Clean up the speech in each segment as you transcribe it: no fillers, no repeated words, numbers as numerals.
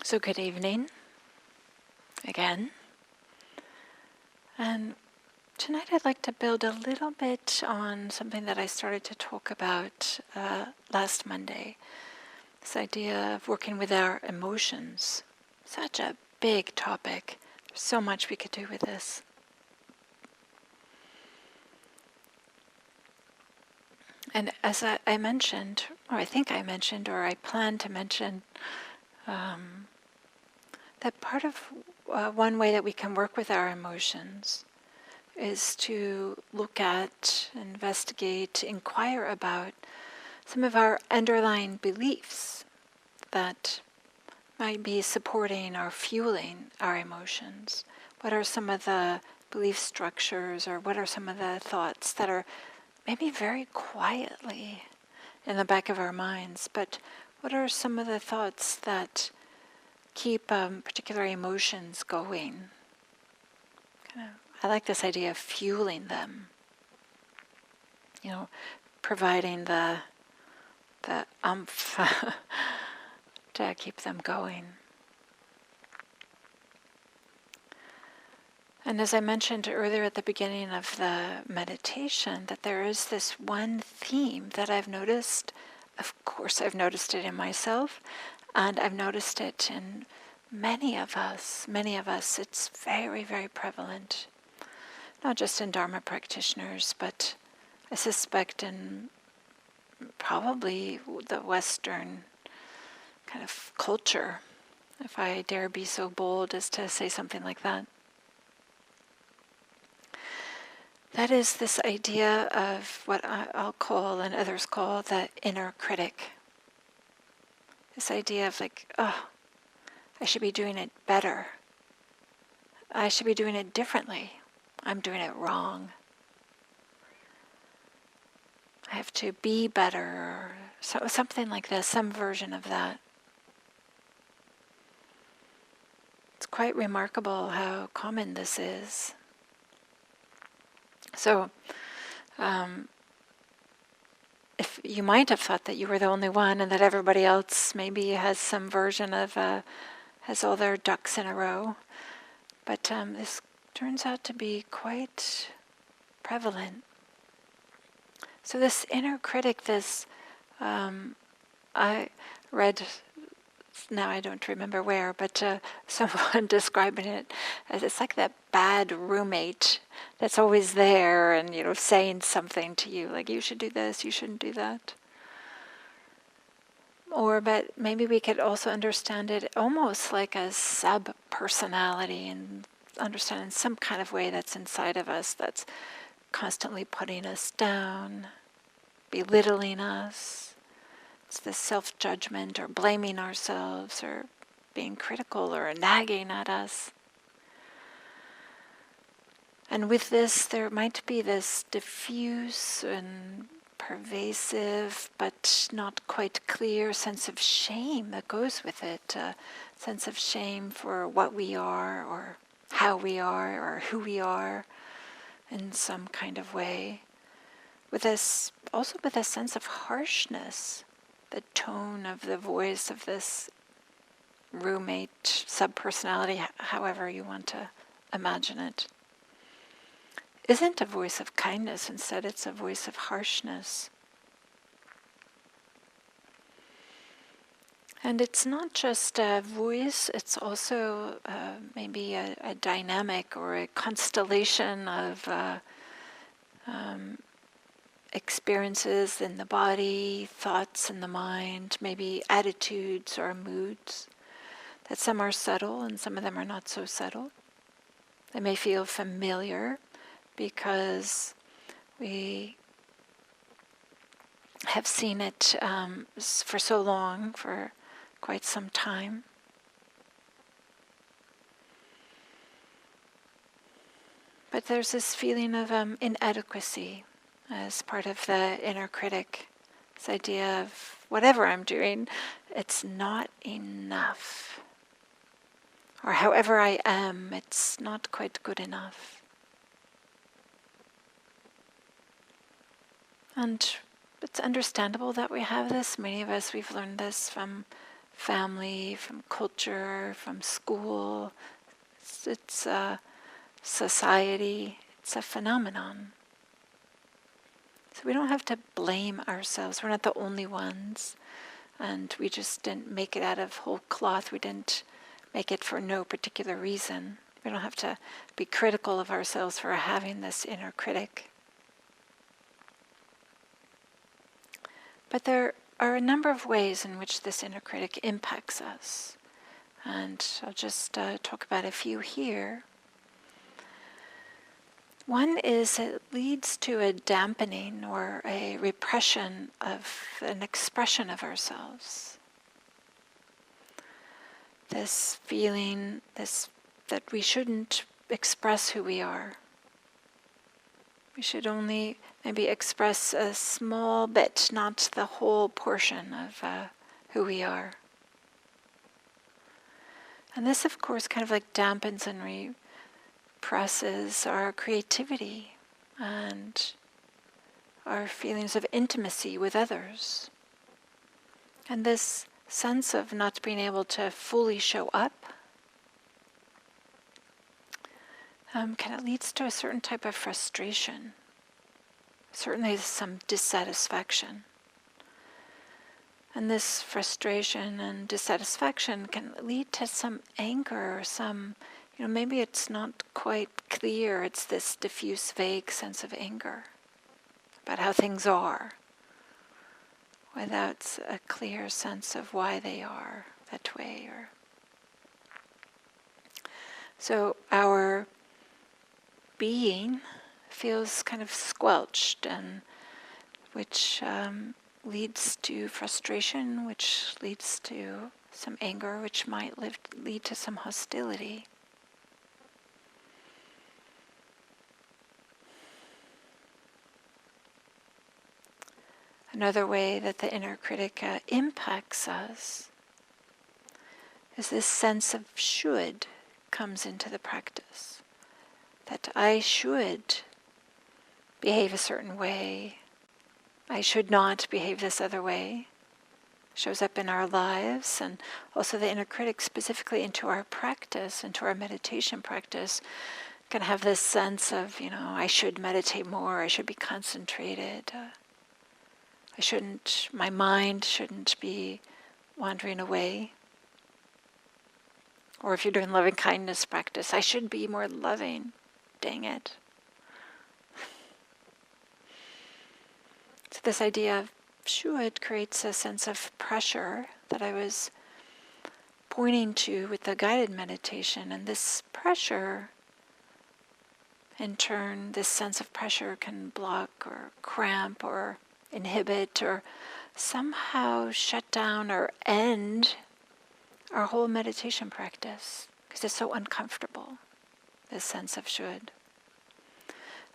So good evening again. And tonight I'd like to build a little bit on something that I started to talk about last Monday. This idea of working with our emotions. Such a big topic. There's so much we could do with this. And as I mentioned, or I think I mentioned, or I plan to mention, that part of one way that we can work with our emotions is to look at, investigate, inquire about some of our underlying beliefs that might be supporting or fueling our emotions. What are some of the belief structures, or what are some of the thoughts that are maybe very quietly in the back of our minds, but what are some of the thoughts that keep particular emotions going? I like this idea of fueling them, providing the umph to keep them going. And as I mentioned earlier at the beginning of the meditation, that there is this one theme that I've noticed. Of course, I've noticed it in myself, and I've noticed it in many of us. Many of us, it's very, very prevalent. Not just in Dharma practitioners, but I suspect in probably the Western kind of culture, if I dare be so bold as to say something like that. That is this idea of what I'll call and others call the inner critic. This idea of I should be doing it better. I should be doing it differently. I'm doing it wrong. I have to be better, or something like this, some version of that. It's quite remarkable how common this is. So, if you might have thought that you were the only one and that everybody else maybe has some version of, has all their ducks in a row, but this turns out to be quite prevalent. So this inner critic, I read, now I don't remember where, but someone describing it as it's like that bad roommate that's always there and, saying something to you, like you should do this, you shouldn't do that. But maybe we could also understand it almost like a sub-personality, and understand in some kind of way that's inside of us that's constantly putting us down, belittling us. It's this self-judgment or blaming ourselves or being critical or nagging at us. And with this, there might be this diffuse and pervasive but not quite clear sense of shame that goes with it, a sense of shame for what we are or how we are or who we are in some kind of way. Also with a sense of harshness, the tone of the voice of this roommate, sub-personality, however you want to imagine it, isn't a voice of kindness. Instead, it's a voice of harshness. And it's not just a voice, it's also maybe a dynamic or a constellation of experiences in the body, thoughts in the mind, maybe attitudes or moods, that some are subtle and some of them are not so subtle. They may feel familiar because we have seen it for so long, for quite some time. But there's this feeling of inadequacy as part of the inner critic. This idea of whatever I'm doing, it's not enough. Or however I am, it's not quite good enough. And it's understandable that we have this. Many of us, we've learned this from family, from culture, from school. It's a society. It's a phenomenon. So we don't have to blame ourselves. We're not the only ones. And we just didn't make it out of whole cloth. We didn't make it for no particular reason. We don't have to be critical of ourselves for having this inner critic. But there are a number of ways in which this inner critic impacts us. And I'll just talk about a few here. One is it leads to a dampening or a repression of an expression of ourselves. This feeling, that we shouldn't express who we are. We should only maybe express a small bit, not the whole portion of who we are. And this, of course, kind of like dampens and represses our creativity and our feelings of intimacy with others. And this sense of not being able to fully show up kind of leads to a certain type of frustration, certainly some dissatisfaction. And this frustration and dissatisfaction can lead to some anger or some, maybe it's not quite clear. It's this diffuse, vague sense of anger about how things are, without a clear sense of why they are that way. So our being feels kind of squelched, and which leads to frustration, which leads to some anger, which might lead to some hostility. Another way that the inner critic impacts us is this sense of should comes into the practice. That I should behave a certain way. I should not behave this other way. Shows up in our lives, and also the inner critic specifically into our practice, into our meditation practice, can have this sense of, I should meditate more, I should be concentrated. My mind shouldn't be wandering away. Or if you're doing loving kindness practice, I should be more loving. Dang it. So this idea of should creates a sense of pressure that I was pointing to with the guided meditation. And this pressure, in turn, this sense of pressure can block or cramp or inhibit or somehow shut down or end our whole meditation practice because it's so uncomfortable, this sense of should.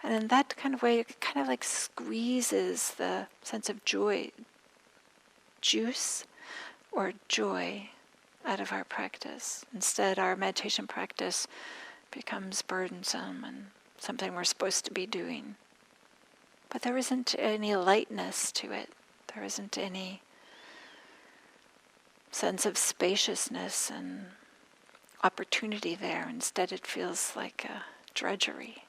And in that kind of way, it kind of like squeezes the sense of juice or joy out of our practice. Instead, our meditation practice becomes burdensome and something we're supposed to be doing. But there isn't any lightness to it. There isn't any sense of spaciousness and opportunity there. Instead, it feels like a drudgery.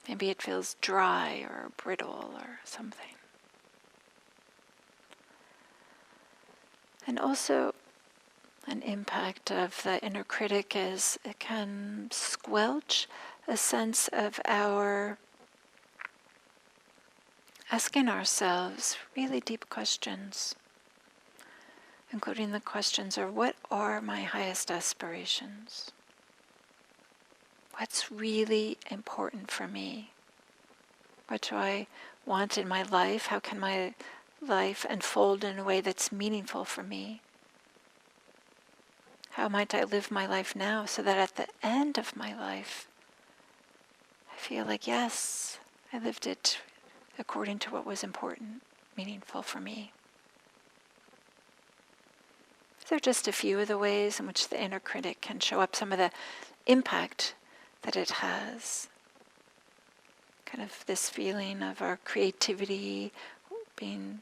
Maybe it feels dry or brittle or something. And also, an impact of the inner critic is it can squelch a sense of our asking ourselves really deep questions, including the questions of what are my highest aspirations? What's really important for me? What do I want in my life? How can my life unfold in a way that's meaningful for me? How might I live my life now so that at the end of my life, I feel like, yes, I lived it according to what was important, meaningful for me. These are just a few of the ways in which the inner critic can show up, some of the impact that it has. Kind of this feeling of our creativity being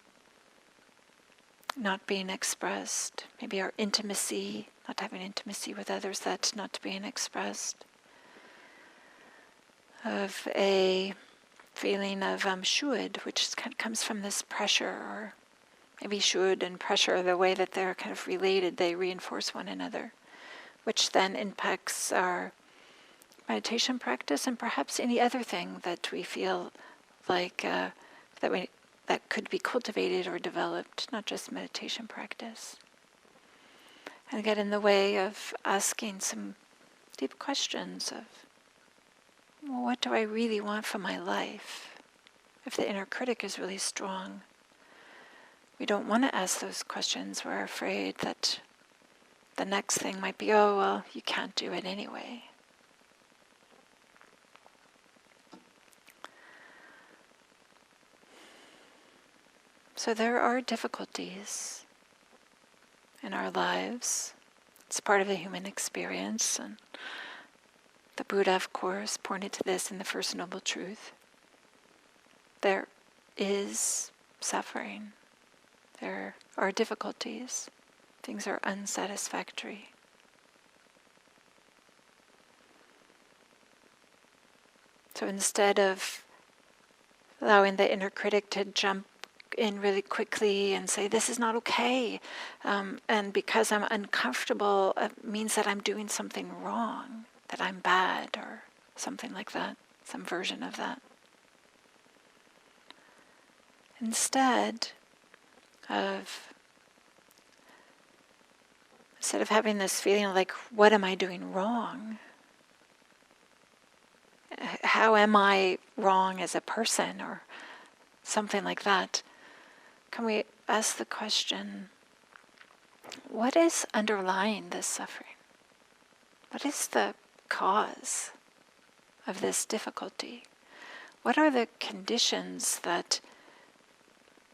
not being expressed. Maybe our intimacy, not having intimacy with others, that's not being expressed. Of a feeling of should, which kind of comes from this pressure, or maybe should and pressure, the way that they're kind of related, they reinforce one another, which then impacts our meditation practice and perhaps any other thing that we feel like that could be cultivated or developed, not just meditation practice. And get in the way of asking some deep questions of, well, what do I really want from my life? If the inner critic is really strong, we don't want to ask those questions. We're afraid that the next thing might be, oh, well, you can't do it anyway. So there are difficulties in our lives. It's part of the human experience, and the Buddha, of course, pointed to this in the First Noble Truth. There is suffering. There are difficulties. Things are unsatisfactory. So instead of allowing the inner critic to jump in really quickly and say, this is not okay, and because I'm uncomfortable, it means that I'm doing something wrong, that I'm bad, or something like that, some version of that. Instead of having this feeling of like, what am I doing wrong? How am I wrong as a person, or something like that? Can we ask the question, what is underlying this suffering? What is the cause of this difficulty? What are the conditions that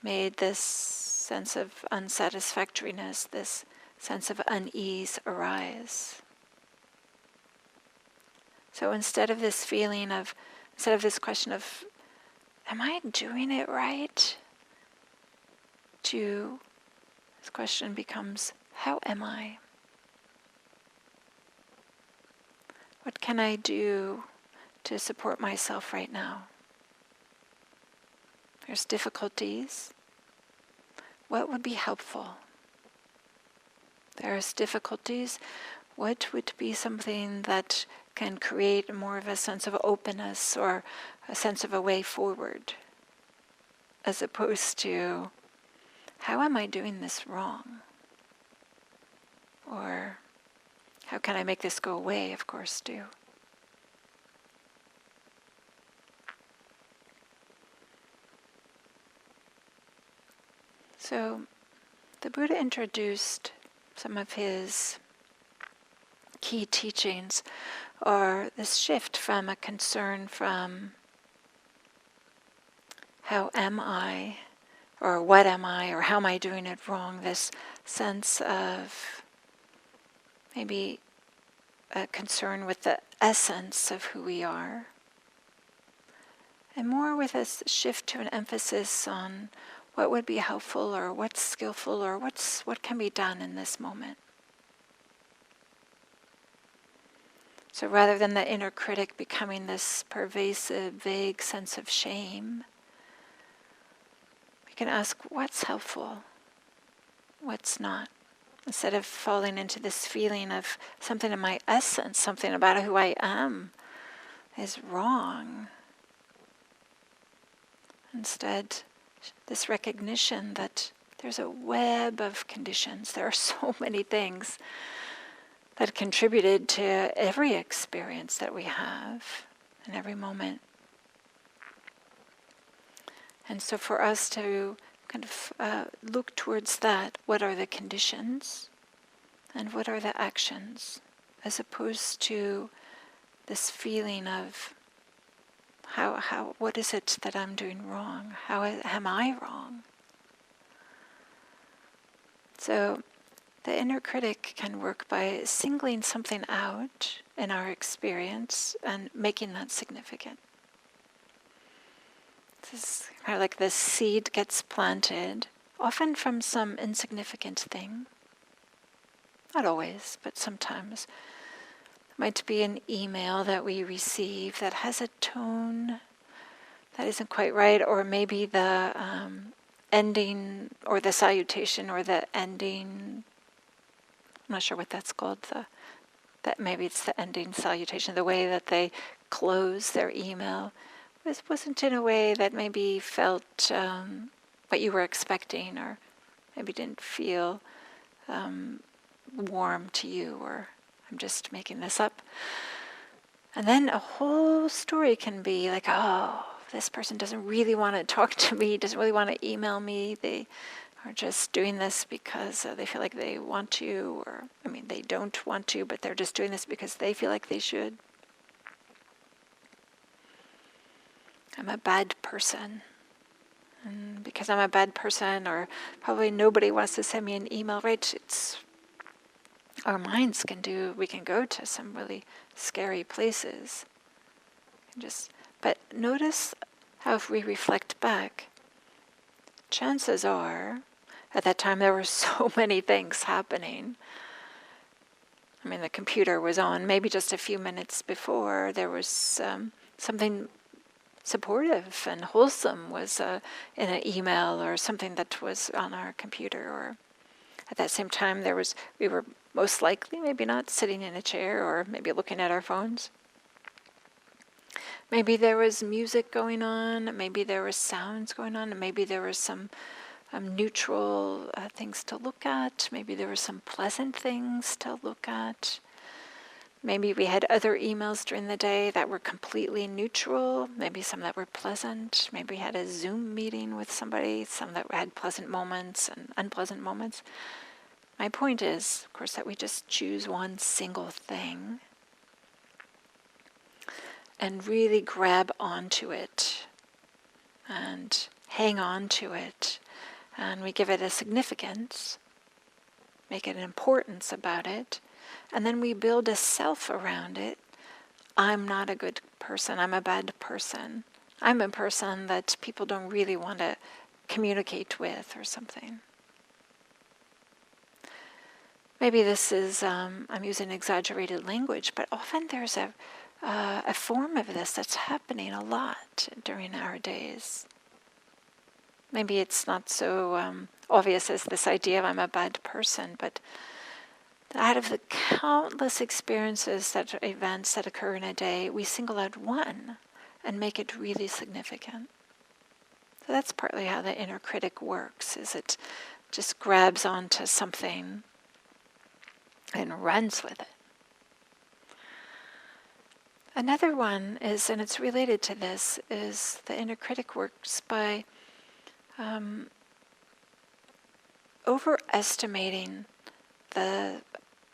made this sense of unsatisfactoriness, this sense of unease arise? So instead of this question of, am I doing it right? This question becomes, how am I? What can I do to support myself right now? There's difficulties. What would be helpful? There's difficulties. What would be something that can create more of a sense of openness or a sense of a way forward, as opposed to, how am I doing this wrong? Or how can I make this go away, of course, too. So the Buddha introduced some of his key teachings, or this shift from a concern from how am I, or what am I, or how am I doing it wrong, this sense of maybe a concern with the essence of who we are, and more with a shift to an emphasis on what would be helpful, or what's skillful, or what can be done in this moment. So rather than the inner critic becoming this pervasive, vague sense of shame, we can ask, what's helpful? What's not? Instead of falling into this feeling of something in my essence, something about who I am is wrong. Instead, this recognition that there's a web of conditions. There are so many things that contributed to every experience that we have in every moment. And so for us to kind of look towards that, what are the conditions and what are the actions, as opposed to this feeling of what is it that I'm doing wrong? How am I wrong? So the inner critic can work by singling something out in our experience and making that significant. This is kind of like this seed gets planted often from some insignificant thing. Not always, but sometimes. It might be an email that we receive that has a tone that isn't quite right, or maybe the ending or the salutation or the ending. I'm not sure what that's called. That maybe it's the ending salutation. The way that they close their email wasn't in a way that maybe felt what you were expecting, or maybe didn't feel warm to you, or I'm just making this up. And then a whole story can be like, oh, this person doesn't really want to talk to me, doesn't really want to email me. They are just doing this because they feel like they want to, or, they don't want to, but they're just doing this because they feel like they should. I'm a bad person. And because I'm a bad person, or probably nobody wants to send me an email, right? Our minds we can go to some really scary places. But notice how if we reflect back, chances are, at that time there were so many things happening. The computer was on maybe just a few minutes before. There was something supportive and wholesome was in an email or something that was on our computer, or at that same time we were most likely maybe not sitting in a chair, or maybe looking at our phones. Maybe there was music going on, maybe there was sounds going on, maybe there was some neutral things to look at, maybe there were some pleasant things to look at. Maybe we had other emails during the day that were completely neutral, maybe some that were pleasant. Maybe we had a Zoom meeting with somebody, some that had pleasant moments and unpleasant moments. My point is, of course, that we just choose one single thing and really grab onto it and hang on to it, and we give it a significance, make it an importance about it, and then we build a self around it. I'm not a good person, I'm a bad person. I'm a person that people don't really want to communicate with, or something. Maybe this is, I'm using exaggerated language, but often there's a form of this that's happening a lot during our days. Maybe it's not so obvious as this idea of I'm a bad person, but out of the countless experiences, events that occur in a day, we single out one and make it really significant. So that's partly how the inner critic works, is it just grabs onto something and runs with it. Another one is, and it's related to this, is the inner critic works by overestimating the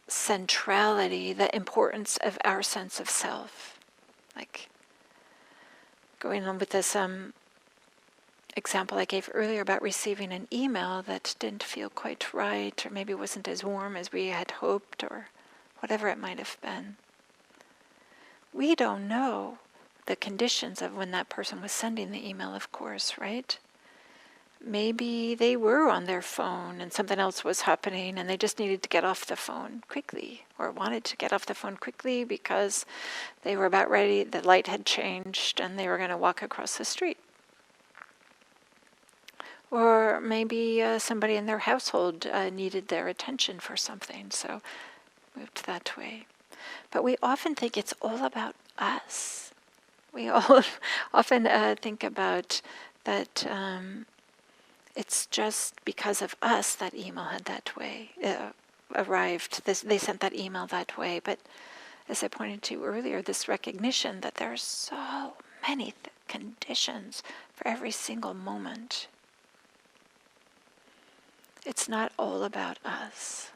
centrality, the importance of our sense of self. Like going on with this example I gave earlier about receiving an email that didn't feel quite right, or maybe wasn't as warm as we had hoped, or whatever it might have been. We don't know the conditions of when that person was sending the email, of course, right? Maybe they were on their phone and something else was happening and they just needed to get off the phone quickly, or wanted to get off the phone quickly because they were about ready, the light had changed and they were going to walk across the street. Or maybe somebody in their household needed their attention for something, so moved that way. But we often think it's all about us. We all often think about that it's just because of us that email had that way, arrived. They sent that email that way. But as I pointed to earlier, this recognition that there are so many conditions for every single moment. It's not all about us.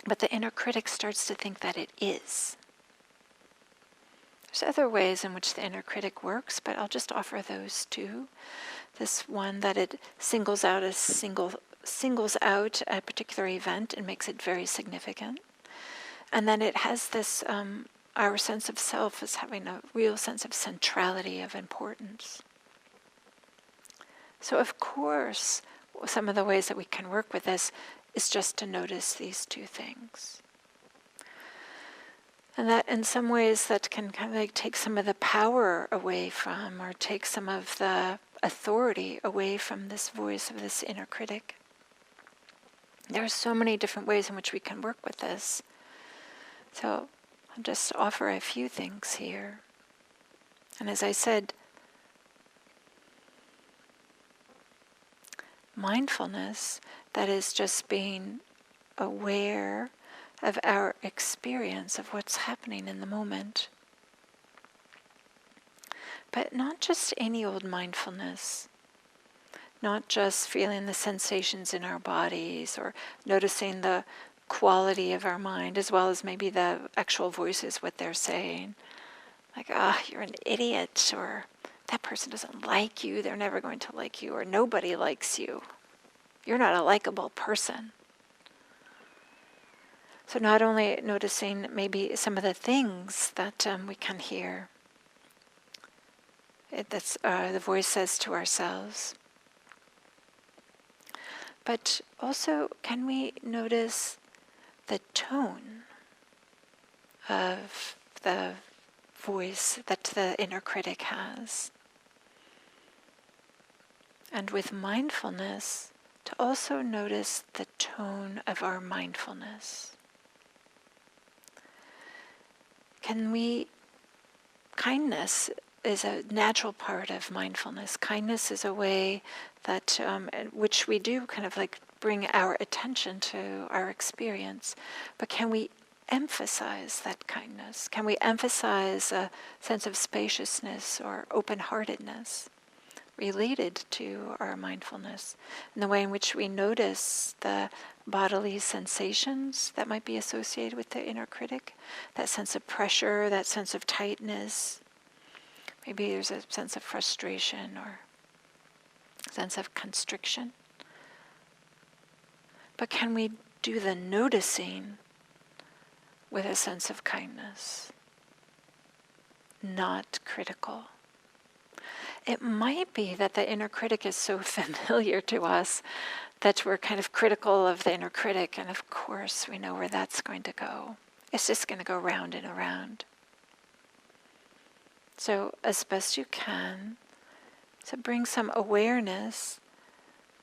But the inner critic starts to think that it is. There's other ways in which the inner critic works, but I'll just offer those two. This one that it singles out a particular event and makes it very significant. And then it has this, our sense of self as having a real sense of centrality, of importance. So of course, some of the ways that we can work with this is just to notice these two things. And that in some ways that can kind of like take some of the power away from, or take some of the authority away from this voice of this inner critic. There are so many different ways in which we can work with this. So I'll just offer a few things here. And as I said, mindfulness, that is just being aware of our experience of what's happening in the moment. But not just any old mindfulness, not just feeling the sensations in our bodies or noticing the quality of our mind, as well as maybe the actual voices, what they're saying. Like, you're an idiot, or that person doesn't like you, they're never going to like you, or nobody likes you. You're not a likable person. So not only noticing maybe some of the things that we can hear, that's the voice says to ourselves, but also can we notice the tone of the voice that the inner critic has. And with mindfulness, to also notice the tone of our mindfulness. Kindness is a natural part of mindfulness. Kindness is a way that, which we do kind of like bring our attention to our experience. But can we emphasize that kindness? Can we emphasize a sense of spaciousness or open-heartedness related to our mindfulness, in the way in which we notice the bodily sensations that might be associated with the inner critic, that sense of pressure, that sense of tightness. Maybe there's a sense of frustration or sense of constriction. But can we do the noticing with a sense of kindness, not critical? It might be that the inner critic is so familiar to us that we're kind of critical of the inner critic, and of course we know where that's going to go. It's just going to go round and around. So as best you can, to bring some awareness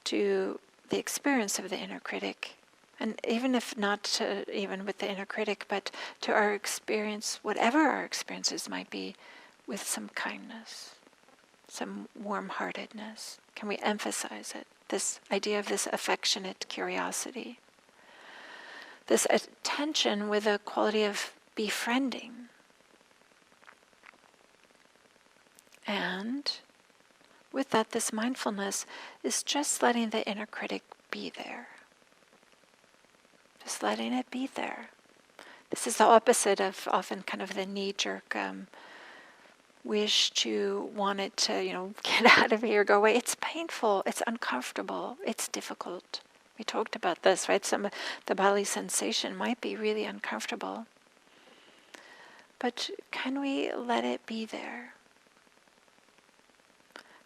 to the experience of the inner critic, and even if not even with the inner critic, but to our experience, whatever our experiences might be, with some kindness, some warm-heartedness. Can we emphasize it? This idea of this affectionate curiosity. This attention with a quality of befriending. And with that, this mindfulness is just letting the inner critic be there. Just letting it be there. This is the opposite of often kind of the knee-jerk wish to want it to, get out of here, go away. It's painful, it's uncomfortable, it's difficult. We talked about this, right? Some of the bodily sensation might be really uncomfortable. But can we let it be there?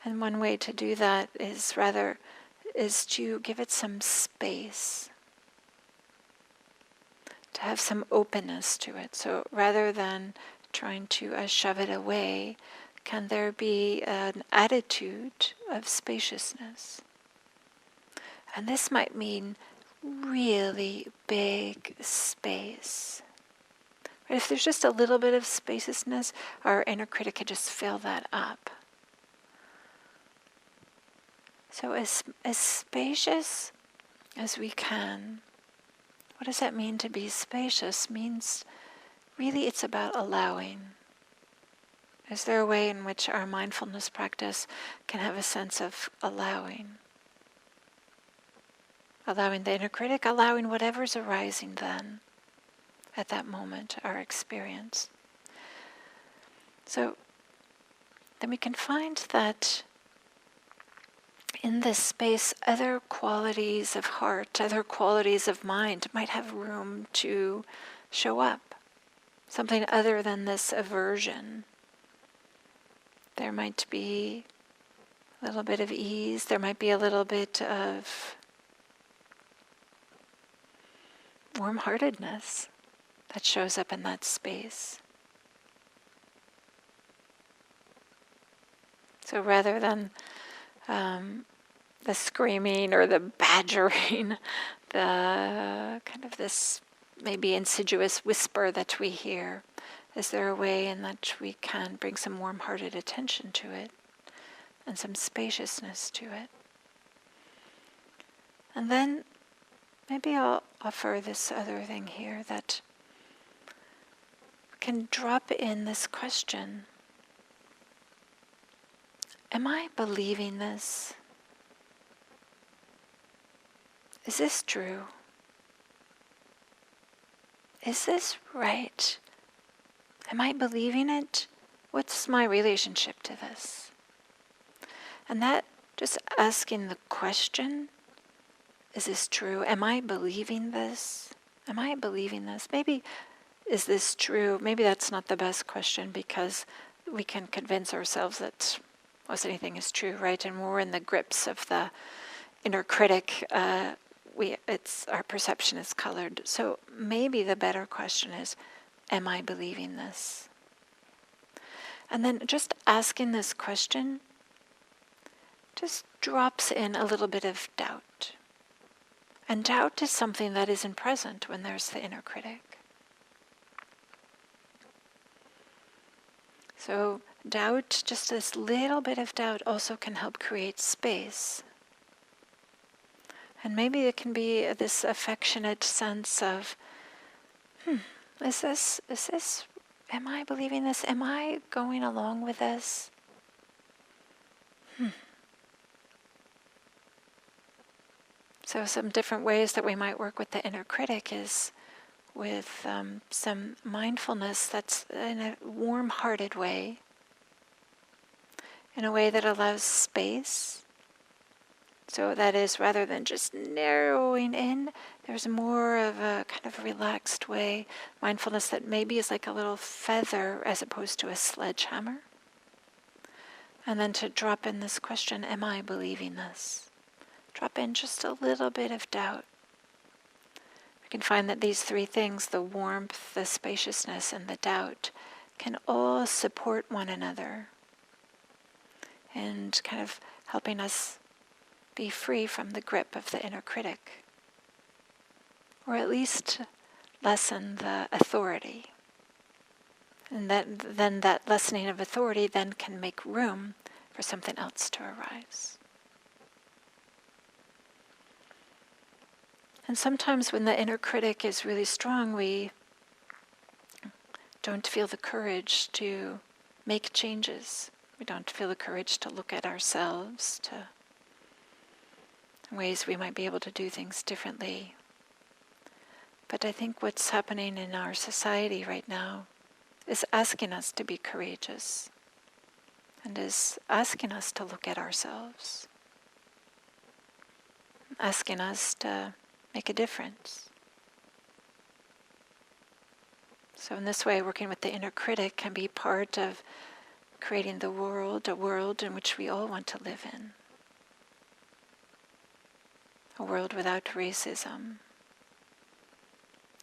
And one way to do that is to give it some space, to have some openness to it. So rather than trying to shove it away, can there be an attitude of spaciousness? And this might mean really big space. But if there's just a little bit of spaciousness, our inner critic could just fill that up. So as spacious as we can. What does that mean to be spacious? Means really it's about allowing. Is there a way in which our mindfulness practice can have a sense of allowing? Allowing the inner critic, allowing whatever's arising then, at that moment, our experience. So then we can find that in this space, other qualities of heart, other qualities of mind might have room to show up. Something other than this aversion. There might be a little bit of ease. There might be a little bit of warm-heartedness that shows up in that space. So rather than the screaming or the badgering, the kind of this maybe insidious whisper that we hear, is there a way in which we can bring some warm-hearted attention to it and some spaciousness to it? And then maybe I'll offer this other thing here, that we can drop in this question: am I believing this? Is this true? Is this right? Am I believing it? What's my relationship to this? And that, just asking the question, is this true? Am I believing this? Am I believing this? Maybe, is this true? Maybe that's not the best question, because we can convince ourselves that most anything is true, right? And when we're in the grips of the inner critic, our perception is colored. So maybe the better question is, am I believing this? And then just asking this question just drops in a little bit of doubt. And doubt is something that isn't present when there's the inner critic. So doubt, just this little bit of doubt, also can help create space. And maybe it can be this affectionate sense of, is this, am I believing this? Am I going along with this? So some different ways that we might work with the inner critic is with some mindfulness that's in a warm-hearted way, in a way that allows space. So that is, rather than just narrowing in, there's more of a kind of relaxed way, mindfulness that maybe is like a little feather as opposed to a sledgehammer. And then to drop in this question, am I believing this? Drop in just a little bit of doubt. We can find that these three things, the warmth, the spaciousness, and the doubt, can all support one another and kind of helping us be free from the grip of the inner critic, or at least lessen the authority. And then that lessening of authority then can make room for something else to arise. And sometimes when the inner critic is really strong, we don't feel the courage to make changes. We don't feel the courage to look at ourselves, to ways we might be able to do things differently. But I think what's happening in our society right now is asking us to be courageous, and is asking us to look at ourselves, asking us to make a difference. So in this way, working with the inner critic can be part of creating the world, a world in which we all want to live in. A world without racism,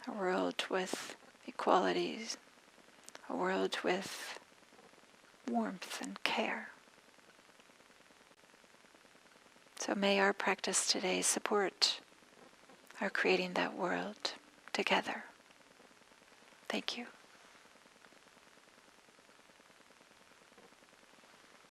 a world with equality, a world with warmth and care. So may our practice today support our creating that world together. Thank you.